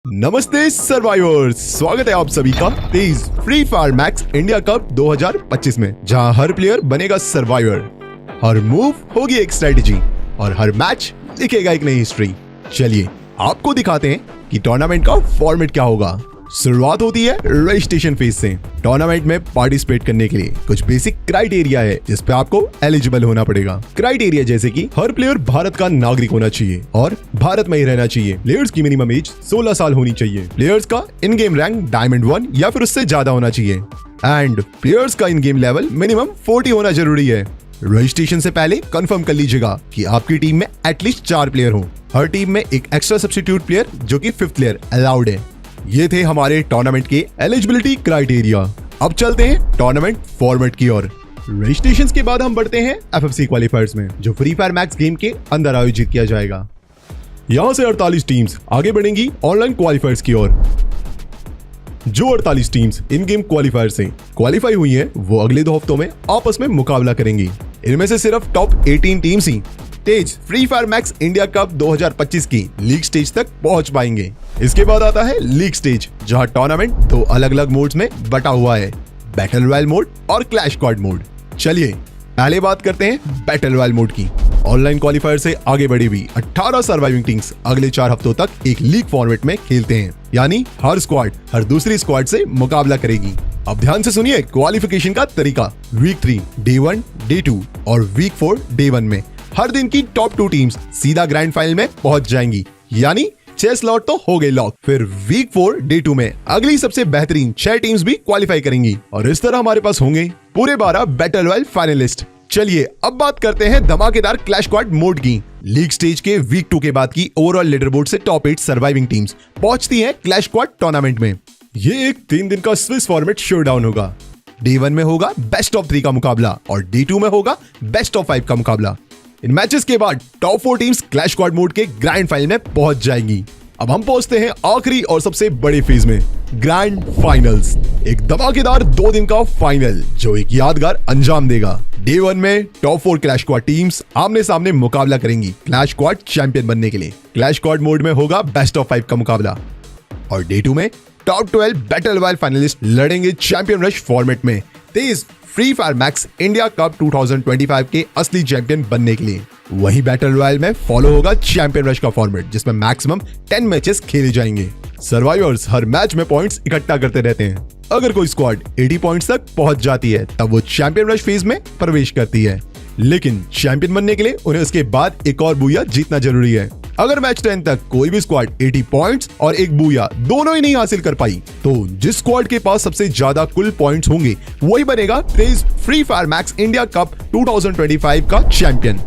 नमस्ते सर्वाइवर्स, स्वागत है आप सभी का तेज free fire max India cup 2025 में, जहां हर प्लेयर बनेगा सर्वाइवर, हर मूव होगी एक स्ट्रेटेजी और हर मैच लिखेगा एक नई हिस्ट्री। चलिए आपको दिखाते हैं कि टूर्नामेंट का फॉर्मेट क्या होगा। शुरुआत होती है रजिस्ट्रेशन फेज से। टूर्नामेंट में पार्टिसिपेट करने के लिए कुछ बेसिक क्राइटेरिया है जिस पे आपको एलिजिबल होना पड़ेगा। क्राइटेरिया जैसे कि हर प्लेयर भारत का नागरिक होना चाहिए और भारत में ही रहना चाहिए। प्लेयर्स की मिनिमम एज 16 साल होनी चाहिए। प्लेयर्स का इन गेम रैंक डायमंड 1 या फिर उससे ज्यादा होना चाहिए एंड प्लेयर्स का इन गेम लेवल मिनिमम 40 होना जरूरी है। रजिस्ट्रेशन से पहले कंफर्म कर लीजिएगा कि आपकी टीम में एटलीस्ट 4 प्लेयर हो। हर टीम में एक एक्स्ट्रा सब्स्टिट्यूट प्लेयर जो कि 5th प्लेयर अलाउड है। ये थे हमारे टूर्नामेंट के एलिजिबिलिटी क्राइटेरिया। अब चलते हैं टूर्नामेंट फॉर्मेट की ओर। रजिस्ट्रेशन के बाद हम बढ़ते हैं एफएफसी क्वालिफायर्स में, जो फ्री फायर मैक्स गेम के अंदर आयोजित किया जाएगा। यहां से 48 टीम्स आगे बढ़ेंगी ऑनलाइन क्वालिफायर्स की ओर। जो 48 टीम्स इन गेम क्वालिफायर से क्वालिफाई हुई हैं, वो अगले 2 हफ्तों में आपस में मुकाबला करेंगी। इनमें से सिर्फ टॉप 18 टीम्स ही तेज free fire max India cup 2025 की लीग स्टेज तक पहुंच पाएंगे। इसके बाद आता है लीग स्टेज, जहां टूर्नामेंट 2 अलग अलग मोड्स में बटा हुआ है, बैटल रॉयल मोड और क्लैश स्क्वाड मोड। चलिए पहले बात करते हैं बैटल रॉयल मोड की। ऑनलाइन क्वालिफायर से आगे बढ़ी हुई 18 सर्वाइविंग टीम्स अगले 4 हफ्तों तक एक लीग फॉर्मेट में खेलते हैं, यानी हर स्क्वाड हर दूसरी स्क्वाड से मुकाबला करेगी। अब ध्यान से सुनिए क्वालिफिकेशन का तरीका। वीक 3 डे 1 डे 2 और वीक 4 डे 1 में हर दिन की टॉप 2 टीम्स सीधा ग्रैंड फाइनल में पहुंच जाएंगी, यानी 6 स्लॉट तो हो गए लॉक। फिर वीक 4 डे 2 में अगली सबसे बेहतरीन 6 टीम्स भी क्वालिफाई करेंगी और इस तरह हमारे पास होंगे पूरे 12 बैटल रॉयल फाइनलिस्ट। चलिए अब बात करते हैं धमाकेदार क्लैश स्क्वाड मोड की। लीग स्टेज के वीक 2 के बाद की ओवरऑल लीडरबोर्ड से टॉप 8 सर्वाइविंग टीम्स पहुंचती हैं क्लैश स्क्वाड टूर्नामेंट में। ये एक 3 दिन का स्विस फॉर्मेट शोडाउन होगा। डे 1 में होगा बेस्ट ऑफ 3 का मुकाबला और डे 2 में होगा बेस्ट ऑफ 5 का मुकाबला। इन मैचेस के बाद top 4 teams clash squad mode के ग्रैंड फाइनल में पहुंच जाएंगी। अब हम पहुंचते हैं आखिरी और सबसे बड़े फेज में, ग्रैंड फाइनल्स। एक धमाकेदार 2 दिन का फाइनल जो एक यादगार अंजाम देगा। डे 1 में टॉप 4 क्लैश स्क्वाड टीम्स आमने सामने मुकाबला करेंगी क्लैश स्क्वाड चैंपियन बनने के लिए। क्लैश स्क्वाड मोड में होगा बेस्ट ऑफ 5 का मुकाबला और डे 2 में टॉप 12 बैटल रॉयल फाइनलिस्ट लड़ेंगे चैंपियन रश फॉर्मेट में तेज free fire max India cup 2025 के असली चैंपियन बनने के लिए। वही बैटल रॉयल में फॉलो होगा चैंपियन रश का फॉर्मेट, जिसमें मैक्सिमम 10 मैचेस खेले जाएंगे। सर्वाइवर्स हर मैच में पॉइंट्स इकट्ठा करते रहते हैं। अगर कोई स्क्वाड 80 पॉइंट्स तक पहुंच जाती है तब वो चैंपियन रश फेज में प्रवेश करती है, लेकिन चैंपियन बनने के लिए उन्हें उसके बाद एक और बूया जीतना जरूरी है। अगर मैच 10 तक कोई भी स्क्वाड 80 पॉइंट्स और एक बूया दोनों ही नहीं हासिल कर पाई, तो जिस स्क्वाड के पास सबसे ज्यादा कुल पॉइंट्स होंगे वही बनेगा तेज free fire max India cup 2025 का चैंपियन।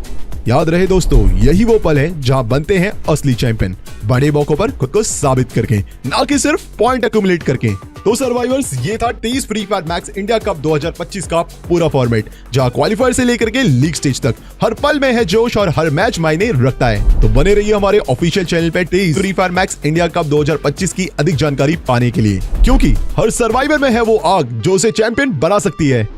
याद रहे दोस्तों, यही वो पल है जहां बनते हैं असली चैंपियन, बड़े मौकों पर खुद को साबित करके, ना कि सिर्फ पॉइंट एक्यूमुलेट करके। तो सर्वाइवर्स, ये था तेज free fire max India cup 2025 का पूरा फॉर्मेट, जहां क्वालिफायर से लेकर के लीग स्टेज तक हर पल में है जोश और हर मैच मायने रखता है। तो बने रहिए हमारे ऑफिशियल चैनल पे तेज free fire max India cup 2025 की अधिक जानकारी पाने के लिए, क्योंकि हर सर्वाइवर में है वो आग जो उसे चैंपियन बना सकती है।